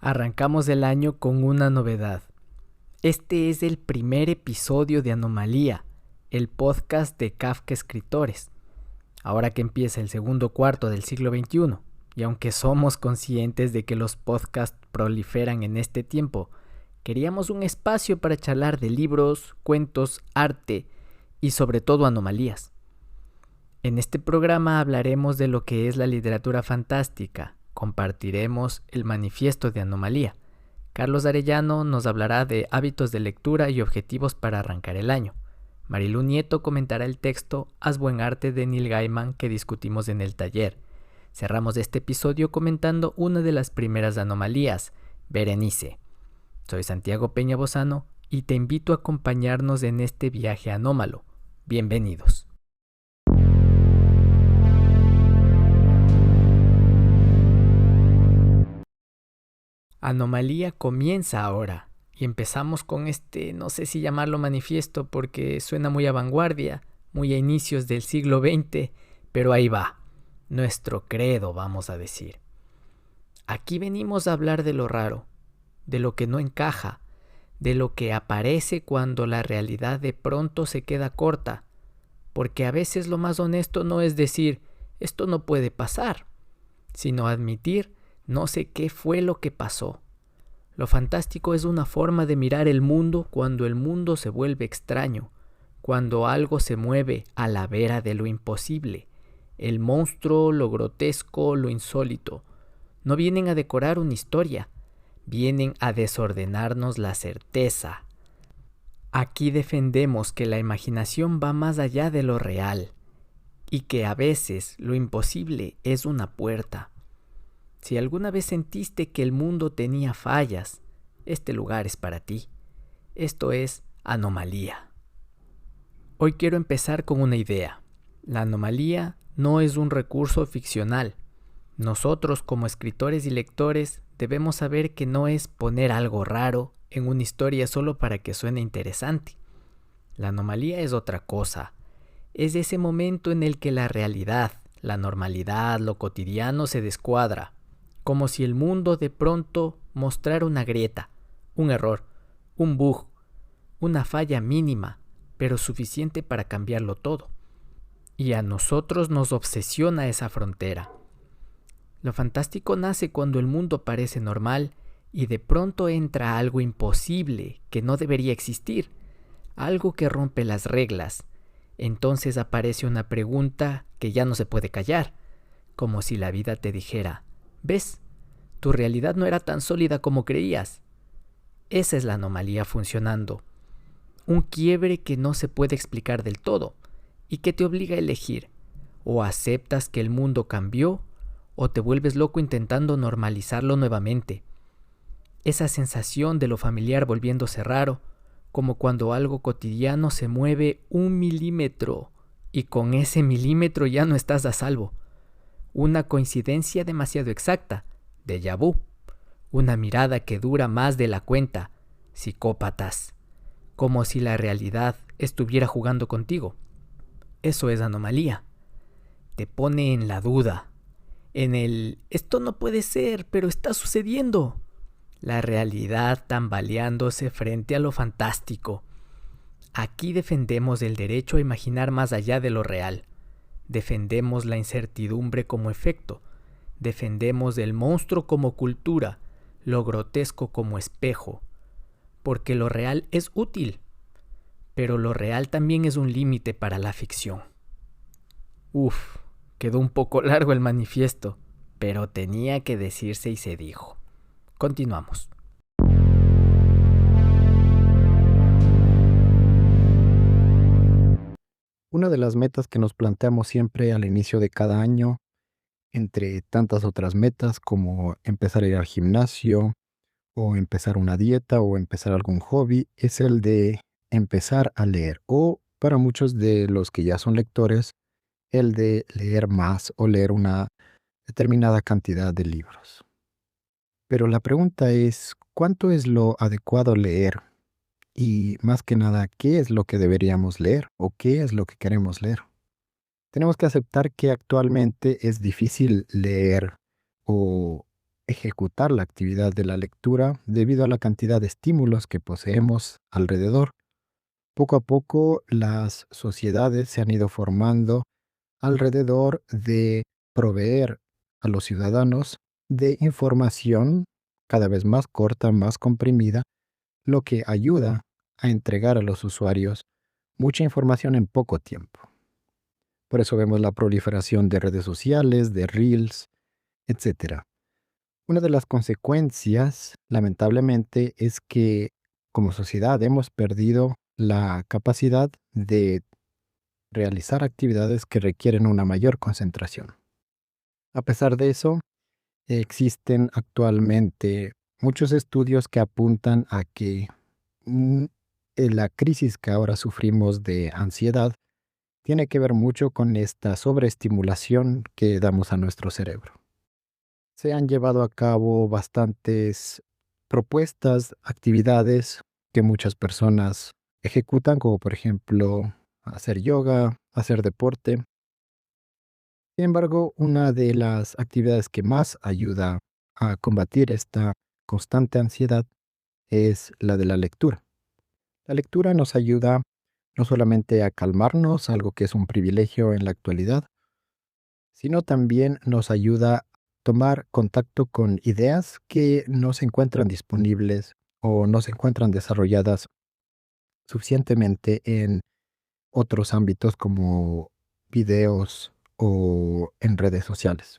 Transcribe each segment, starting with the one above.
Arrancamos el año con una novedad. Este es el primer episodio de Anomalía, el podcast de Kafka Escritores. Ahora que empieza el segundo cuarto del siglo XXI, y aunque somos conscientes de que los podcasts proliferan en este tiempo, queríamos un espacio para charlar de libros, cuentos, arte y sobre todo anomalías. En este programa hablaremos de lo que es la literatura fantástica, compartiremos el manifiesto de Anomalía. Carlos Arellano nos hablará de hábitos de lectura y objetivos para arrancar el año. Marilu Nieto comentará el texto Haz buen arte de Neil Gaiman que discutimos en el taller. Cerramos este episodio comentando una de las primeras anomalías, Berenice. Soy Santiago Peña Bozano y te invito a acompañarnos en este viaje anómalo. Bienvenidos. Anomalía comienza ahora y empezamos con no sé si llamarlo manifiesto porque suena muy a vanguardia, muy a inicios del siglo XX, pero ahí va, nuestro credo vamos a decir. Aquí venimos a hablar de lo raro, de lo que no encaja, de lo que aparece cuando la realidad de pronto se queda corta, porque a veces lo más honesto no es decir, esto no puede pasar, sino admitir, no sé qué fue lo que pasó. Lo fantástico es una forma de mirar el mundo cuando el mundo se vuelve extraño, cuando algo se mueve a la vera de lo imposible. El monstruo, lo grotesco, lo insólito. No vienen a decorar una historia, vienen a desordenarnos la certeza. Aquí defendemos que la imaginación va más allá de lo real y que a veces lo imposible es una puerta. Si alguna vez sentiste que el mundo tenía fallas, este lugar es para ti. Esto es Anomalía. Hoy quiero empezar con una idea. La anomalía no es un recurso ficcional. Nosotros como escritores y lectores debemos saber que no es poner algo raro en una historia solo para que suene interesante. La anomalía es otra cosa. Es ese momento en el que la realidad, la normalidad, lo cotidiano se descuadra. Como si el mundo de pronto mostrara una grieta, un error, un bug, una falla mínima, pero suficiente para cambiarlo todo. Y a nosotros nos obsesiona esa frontera. Lo fantástico nace cuando el mundo parece normal y de pronto entra algo imposible que no debería existir, algo que rompe las reglas. Entonces aparece una pregunta que ya no se puede callar, como si la vida te dijera, ¿ves? Tu realidad no era tan sólida como creías. Esa es la anomalía funcionando. Un quiebre que no se puede explicar del todo y que te obliga a elegir. O aceptas que el mundo cambió o te vuelves loco intentando normalizarlo nuevamente. Esa sensación de lo familiar volviéndose raro, como cuando algo cotidiano se mueve 1 milímetro y con ese milímetro ya no estás a salvo. Una coincidencia demasiado exacta. Déjà vu, una mirada que dura más de la cuenta, psicópatas, como si la realidad estuviera jugando contigo. Eso es anomalía. Te pone en la duda, en el esto no puede ser, pero está sucediendo. La realidad tambaleándose frente a lo fantástico. Aquí defendemos el derecho a imaginar más allá de lo real. Defendemos la incertidumbre como efecto. Defendemos el monstruo como cultura, lo grotesco como espejo, porque lo real es útil, pero lo real también es un límite para la ficción. Quedó un poco largo el manifiesto, pero tenía que decirse y se dijo. Continuamos. Una de las metas que nos planteamos siempre al inicio de cada año, entre tantas otras metas como empezar a ir al gimnasio o empezar una dieta o empezar algún hobby, es el de empezar a leer o para muchos de los que ya son lectores, el de leer más o leer una determinada cantidad de libros. Pero la pregunta es, ¿cuánto es lo adecuado leer? Y más que nada, ¿qué es lo que deberíamos leer o qué es lo que queremos leer? Tenemos que aceptar que actualmente es difícil leer o ejecutar la actividad de la lectura debido a la cantidad de estímulos que poseemos alrededor. Poco a poco las sociedades se han ido formando alrededor de proveer a los ciudadanos de información cada vez más corta, más comprimida, lo que ayuda a entregar a los usuarios mucha información en poco tiempo. Por eso vemos la proliferación de redes sociales, de reels, etc. Una de las consecuencias, lamentablemente, es que como sociedad hemos perdido la capacidad de realizar actividades que requieren una mayor concentración. A pesar de eso, existen actualmente muchos estudios que apuntan a que mm, la crisis que ahora sufrimos de ansiedad tiene que ver mucho con esta sobreestimulación que damos a nuestro cerebro. Se han llevado a cabo bastantes propuestas, actividades que muchas personas ejecutan, como por ejemplo hacer yoga, hacer deporte. Sin embargo, una de las actividades que más ayuda a combatir esta constante ansiedad es la de la lectura. La lectura nos ayuda no solamente a calmarnos, algo que es un privilegio en la actualidad, sino también nos ayuda a tomar contacto con ideas que no se encuentran disponibles o no se encuentran desarrolladas suficientemente en otros ámbitos como videos o en redes sociales.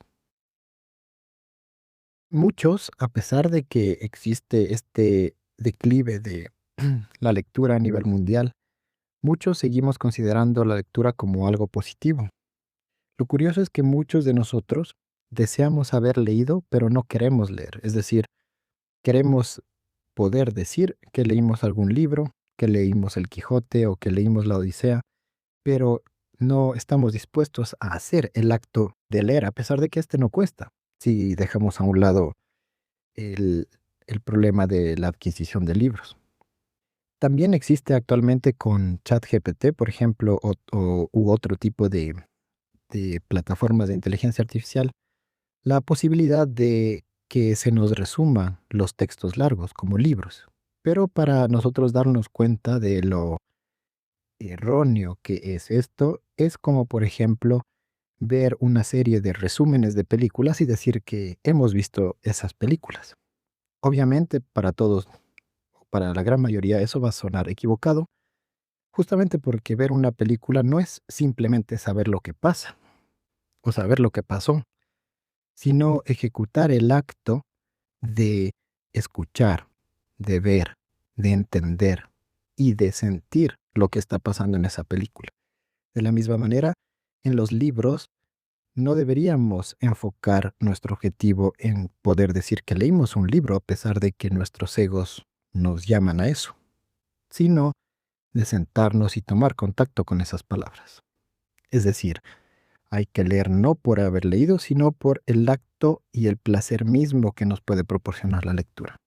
Muchos, a pesar de que existe este declive de la lectura a nivel mundial, muchos seguimos considerando la lectura como algo positivo. Lo curioso es que muchos de nosotros deseamos haber leído, pero no queremos leer. Es decir, queremos poder decir que leímos algún libro, que leímos El Quijote o que leímos la Odisea, pero no estamos dispuestos a hacer el acto de leer, a pesar de que este no cuesta. Si dejamos a un lado el, el problema de la adquisición de libros. También existe actualmente con ChatGPT, por ejemplo, u otro tipo de plataformas de inteligencia artificial, la posibilidad de que se nos resuma los textos largos como libros. Pero para nosotros darnos cuenta de lo erróneo que es esto, es como por ejemplo ver una serie de resúmenes de películas y decir que hemos visto esas películas. Obviamente para todos, para la gran mayoría, eso va a sonar equivocado, justamente porque ver una película no es simplemente saber lo que pasa o saber lo que pasó, sino ejecutar el acto de escuchar, de ver, de entender y de sentir lo que está pasando en esa película. De la misma manera, en los libros no deberíamos enfocar nuestro objetivo en poder decir que leímos un libro a pesar de que nuestros egos nos llaman a eso, sino de sentarnos y tomar contacto con esas palabras. Es decir, hay que leer no por haber leído, sino por el acto y el placer mismo que nos puede proporcionar la lectura.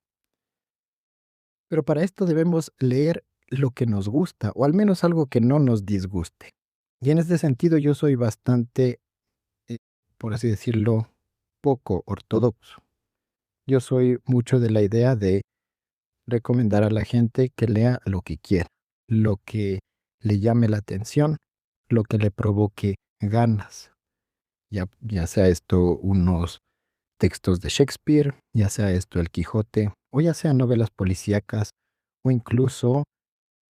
Pero para esto debemos leer lo que nos gusta, o al menos algo que no nos disguste. Y en este sentido yo soy bastante, por así decirlo, poco ortodoxo. Yo soy mucho de la idea de recomendar a la gente que lea lo que quiera, lo que le llame la atención, lo que le provoque ganas. Ya sea esto unos textos de Shakespeare, ya sea esto El Quijote, o ya sea novelas policíacas, o incluso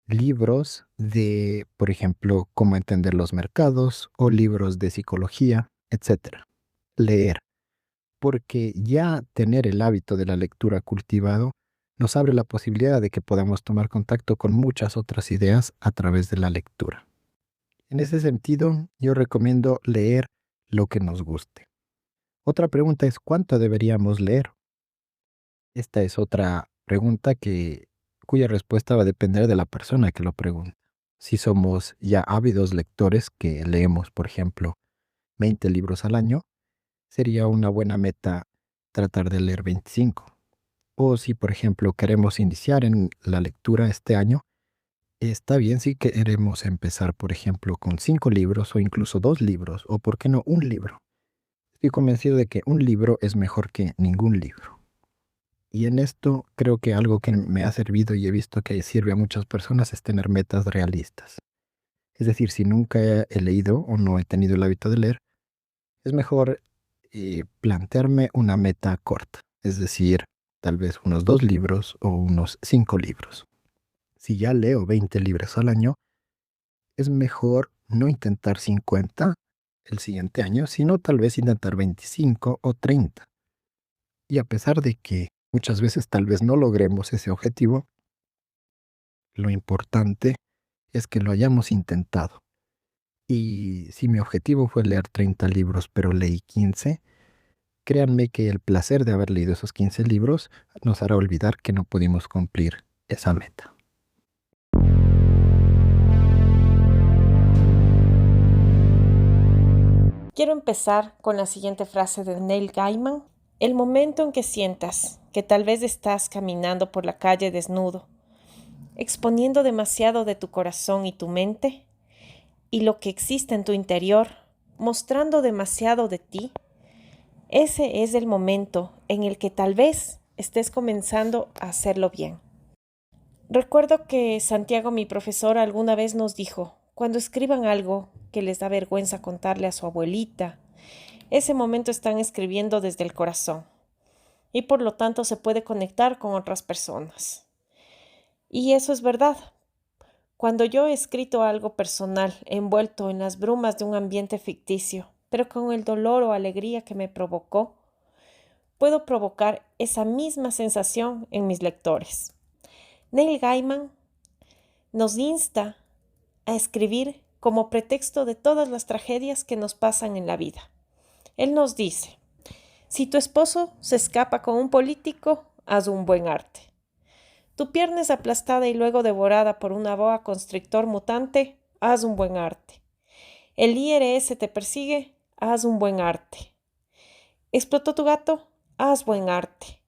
libros de, por ejemplo, cómo entender los mercados, o libros de psicología, etc. Leer, porque ya tener el hábito de la lectura cultivado nos abre la posibilidad de que podamos tomar contacto con muchas otras ideas a través de la lectura. En ese sentido, yo recomiendo leer lo que nos guste. Otra pregunta es ¿cuánto deberíamos leer? Esta es otra pregunta cuya respuesta va a depender de la persona que lo pregunta. Si somos ya ávidos lectores que leemos, por ejemplo, 20 libros al año, sería una buena meta tratar de leer 25. O si, por ejemplo, queremos iniciar en la lectura este año, está bien si queremos empezar, por ejemplo, con 5 libros o incluso 2 libros, o por qué no un libro. Estoy convencido de que un libro es mejor que ningún libro. Y en esto creo que algo que me ha servido y he visto que sirve a muchas personas es tener metas realistas. Es decir, si nunca he leído o no he tenido el hábito de leer, es mejor plantearme una meta corta. Es decir, tal vez unos 2 libros o unos 5 libros. Si ya leo 20 libros al año, es mejor no intentar 50 el siguiente año, sino tal vez intentar 25 o 30. Y a pesar de que muchas veces tal vez no logremos ese objetivo, lo importante es que lo hayamos intentado. Y si mi objetivo fue leer 30 libros, pero leí 15, créanme que el placer de haber leído esos 15 libros nos hará olvidar que no pudimos cumplir esa meta. Quiero empezar con la siguiente frase de Neil Gaiman. El momento en que sientas que tal vez estás caminando por la calle desnudo, exponiendo demasiado de tu corazón y tu mente, y lo que existe en tu interior, mostrando demasiado de ti, ese es el momento en el que tal vez estés comenzando a hacerlo bien. Recuerdo que Santiago, mi profesor, alguna vez nos dijo, cuando escriban algo que les da vergüenza contarle a su abuelita, ese momento están escribiendo desde el corazón y por lo tanto se puede conectar con otras personas. Y eso es verdad. Cuando yo he escrito algo personal, envuelto en las brumas de un ambiente ficticio, pero con el dolor o alegría que me provocó, puedo provocar esa misma sensación en mis lectores. Neil Gaiman nos insta a escribir como pretexto de todas las tragedias que nos pasan en la vida. Él nos dice, si tu esposo se escapa con un político, haz un buen arte. Tu pierna es aplastada y luego devorada por una boa constrictor mutante, haz un buen arte. El IRS te persigue, haz un buen arte. ¿Explotó tu gato? Haz buen arte.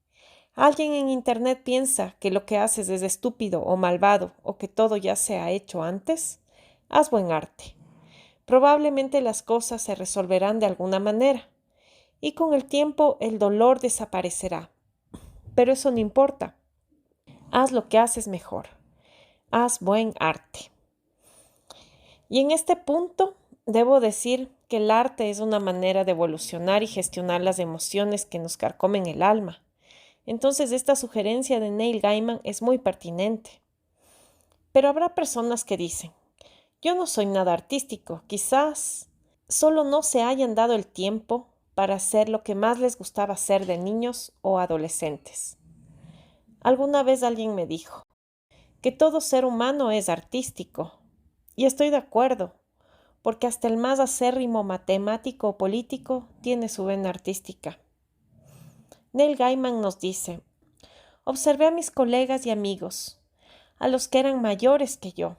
Alguien en internet piensa que lo que haces es estúpido o malvado o que todo ya se ha hecho antes. Haz buen arte. Probablemente las cosas se resolverán de alguna manera y con el tiempo el dolor desaparecerá. Pero eso no importa. Haz lo que haces mejor. Haz buen arte. Y en este punto debo decir que el arte es una manera de evolucionar y gestionar las emociones que nos carcomen el alma. Entonces esta sugerencia de Neil Gaiman es muy pertinente. Pero habrá personas que dicen, yo no soy nada artístico, quizás solo no se hayan dado el tiempo para hacer lo que más les gustaba hacer de niños o adolescentes. Alguna vez alguien me dijo que todo ser humano es artístico, y estoy de acuerdo, porque hasta el más acérrimo matemático o político tiene su vena artística. Neil Gaiman nos dice, observé a mis colegas y amigos, a los que eran mayores que yo,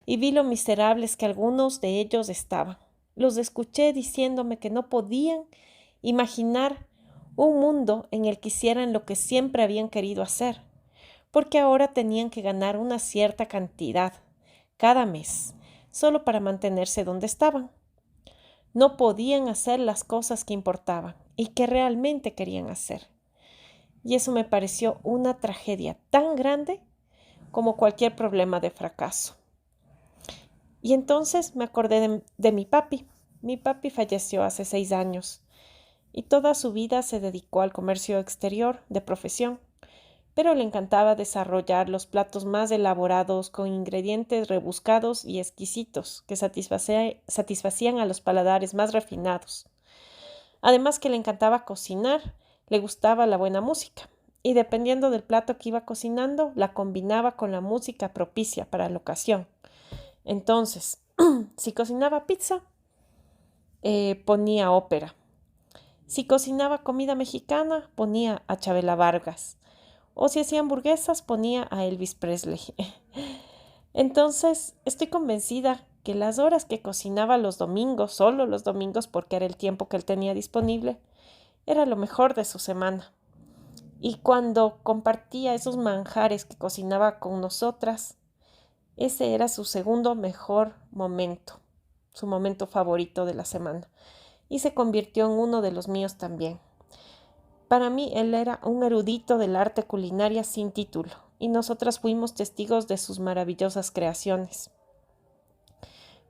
y vi lo miserables que algunos de ellos estaban. Los escuché diciéndome que no podían imaginar un mundo en el que hicieran lo que siempre habían querido hacer, porque ahora tenían que ganar una cierta cantidad cada mes, solo para mantenerse donde estaban. No podían hacer las cosas que importaban y que realmente querían hacer. Y eso me pareció una tragedia tan grande como cualquier problema de fracaso. Y entonces me acordé de mi papi. Mi papi falleció hace 6 años y toda su vida se dedicó al comercio exterior de profesión, pero le encantaba desarrollar los platos más elaborados con ingredientes rebuscados y exquisitos que satisfacían a los paladares más refinados. Además que le encantaba cocinar, le gustaba la buena música y dependiendo del plato que iba cocinando, la combinaba con la música propicia para la ocasión. Entonces, si cocinaba pizza, ponía ópera. Si cocinaba comida mexicana, ponía a Chabela Vargas. O si hacía hamburguesas, ponía a Elvis Presley. Entonces, estoy convencida que las horas que cocinaba los domingos, solo los domingos porque era el tiempo que él tenía disponible, era lo mejor de su semana. Y cuando compartía esos manjares que cocinaba con nosotras, ese era su segundo mejor momento, su momento favorito de la semana. y se convirtió en uno de los míos también. Para mí él era un erudito del arte culinaria sin título, y nosotras fuimos testigos de sus maravillosas creaciones.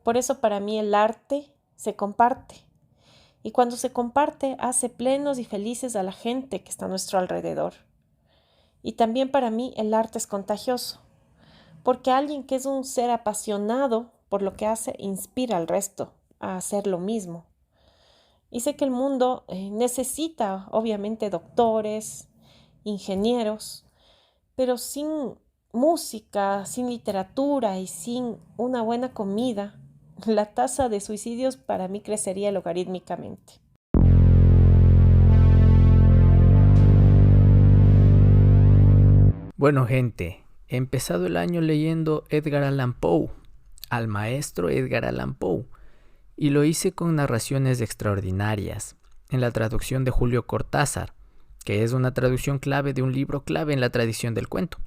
Por eso para mí el arte se comparte, y cuando se comparte hace plenos y felices a la gente que está a nuestro alrededor. Y también para mí el arte es contagioso, porque alguien que es un ser apasionado por lo que hace inspira al resto a hacer lo mismo. Y sé que el mundo necesita, obviamente, doctores, ingenieros, pero sin música, sin literatura y sin una buena comida, la tasa de suicidios para mí crecería logarítmicamente. Bueno, gente, he empezado el año leyendo Edgar Allan Poe, al maestro Edgar Allan Poe, y lo hice con narraciones extraordinarias, en la traducción de Julio Cortázar, que es una traducción clave de un libro clave en la tradición del cuento.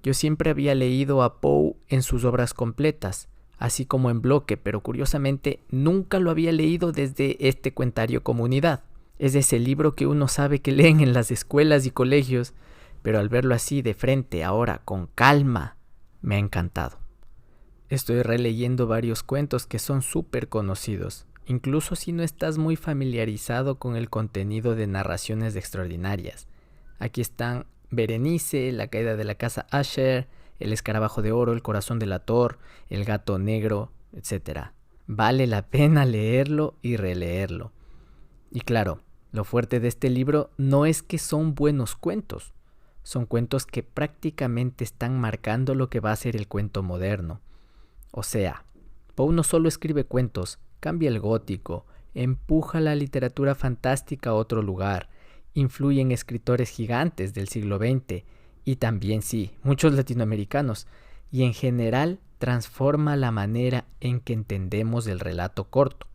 Yo siempre había leído a Poe en sus obras completas, así como en bloque, pero curiosamente nunca lo había leído desde este cuentario Comunidad. Es ese libro que uno sabe que leen en las escuelas y colegios, pero al verlo así de frente, ahora con calma, me ha encantado. Estoy releyendo varios cuentos que son súper conocidos, incluso si no estás muy familiarizado con el contenido de narraciones extraordinarias. Aquí están Berenice, La caída de la casa Usher, El escarabajo de oro, El corazón delator, El gato negro, etc. Vale la pena leerlo y releerlo. Y claro, lo fuerte de este libro no es que son buenos cuentos, son cuentos que prácticamente están marcando lo que va a ser el cuento moderno. O sea, Poe no solo escribe cuentos, cambia el gótico, empuja la literatura fantástica a otro lugar, influye en escritores gigantes del siglo XX y también muchos latinoamericanos, y en general transforma la manera en que entendemos el relato corto.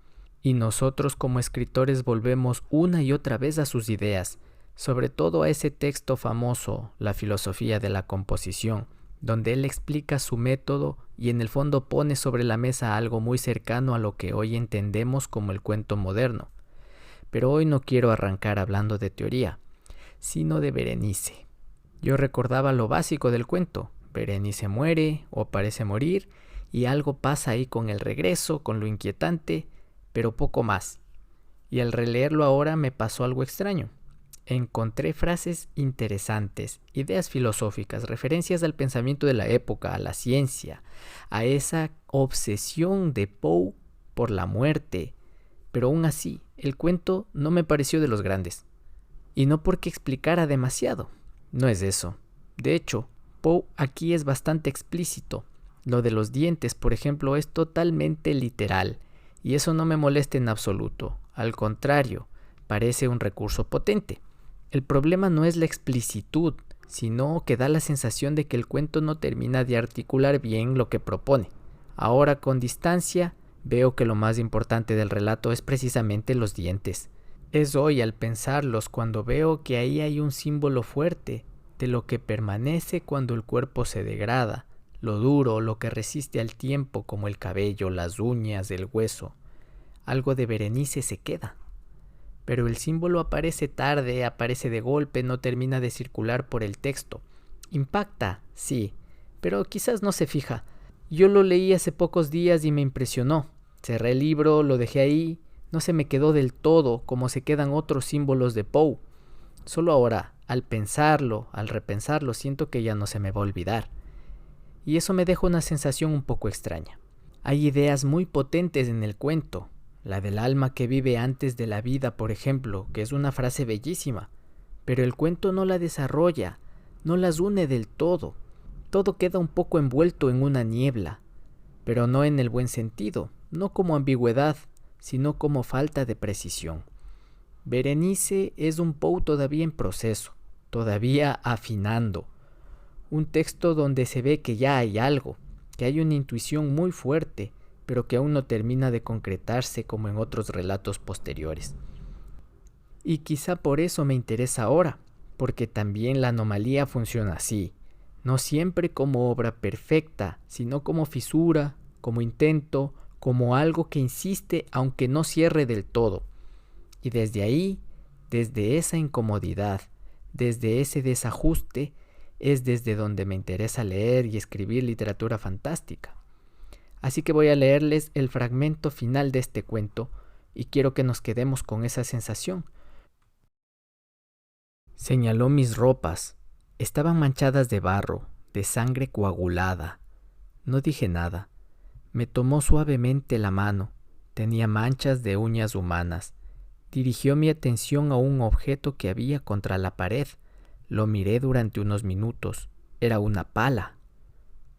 Y nosotros como escritores volvemos una y otra vez a sus ideas, sobre todo a ese texto famoso, La filosofía de la composición, donde él explica su método y en el fondo pone sobre la mesa algo muy cercano a lo que hoy entendemos como el cuento moderno. Pero hoy no quiero arrancar hablando de teoría, sino de Berenice. Yo recordaba lo básico del cuento. Berenice muere o parece morir y algo pasa ahí con el regreso, con lo inquietante, pero poco más. Y al releerlo ahora me pasó algo extraño. Encontré frases interesantes, ideas filosóficas, referencias al pensamiento de la época, a la ciencia, a esa obsesión de Poe por la muerte. Pero aún así, el cuento no me pareció de los grandes. Y no porque explicara demasiado. No es eso. De hecho, Poe aquí es bastante explícito. Lo de los dientes, por ejemplo, es totalmente literal. Y eso no me molesta en absoluto. Al contrario, parece un recurso potente. El problema no es la explicitud, sino que da la sensación de que el cuento no termina de articular bien lo que propone. Ahora, con distancia, veo que lo más importante del relato es precisamente los dientes. Es hoy, al pensarlos, cuando veo que ahí hay un símbolo fuerte de lo que permanece cuando el cuerpo se degrada, lo duro, lo que resiste al tiempo, como el cabello, las uñas, el hueso. Algo de Berenice se queda. Pero el símbolo aparece tarde, aparece de golpe, no termina de circular por el texto. Impacta, sí, pero quizás no se fija. Yo lo leí hace pocos días y me impresionó. Cerré el libro, lo dejé ahí, no se me quedó del todo como se quedan otros símbolos de Poe. Solo ahora, al pensarlo, al repensarlo, siento que ya no se me va a olvidar. Y eso me deja una sensación un poco extraña. Hay ideas muy potentes en el cuento. La del alma que vive antes de la vida, por ejemplo, que es una frase bellísima, pero el cuento no la desarrolla, no las une del todo. Todo queda un poco envuelto en una niebla, pero no en el buen sentido, no como ambigüedad, sino como falta de precisión. Berenice es un Poe todavía en proceso, todavía afinando. Un texto donde se ve que ya hay algo, que hay una intuición muy fuerte, pero que aún no termina de concretarse como en otros relatos posteriores. Y quizá por eso me interesa ahora, porque también la anomalía funciona así, no siempre como obra perfecta, sino como fisura, como intento, como algo que insiste aunque no cierre del todo. Y desde ahí, desde esa incomodidad, desde ese desajuste, es desde donde me interesa leer y escribir literatura fantástica. Así que voy a leerles el fragmento final de este cuento y quiero que nos quedemos con esa sensación. Señaló mis ropas. Estaban manchadas de barro, de sangre coagulada. No dije nada. Me tomó suavemente la mano. Tenía manchas de uñas humanas. Dirigió mi atención a un objeto que había contra la pared. Lo miré durante unos minutos. Era una pala.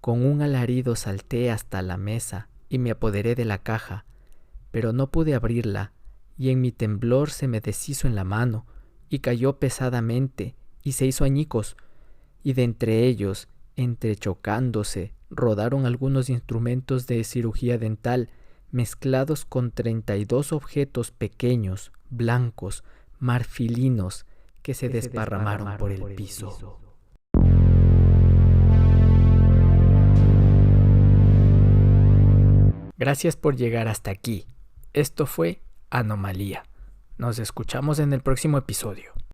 Con un alarido salté hasta la mesa y me apoderé de la caja, pero no pude abrirla, y en mi temblor se me deshizo en la mano, y cayó pesadamente, y se hizo añicos, y de entre ellos, entrechocándose, rodaron algunos instrumentos de cirugía dental, mezclados con 32 objetos pequeños, blancos, marfilinos, que se desparramaron por el piso. Gracias por llegar hasta aquí. Esto fue Anomalía. Nos escuchamos en el próximo episodio.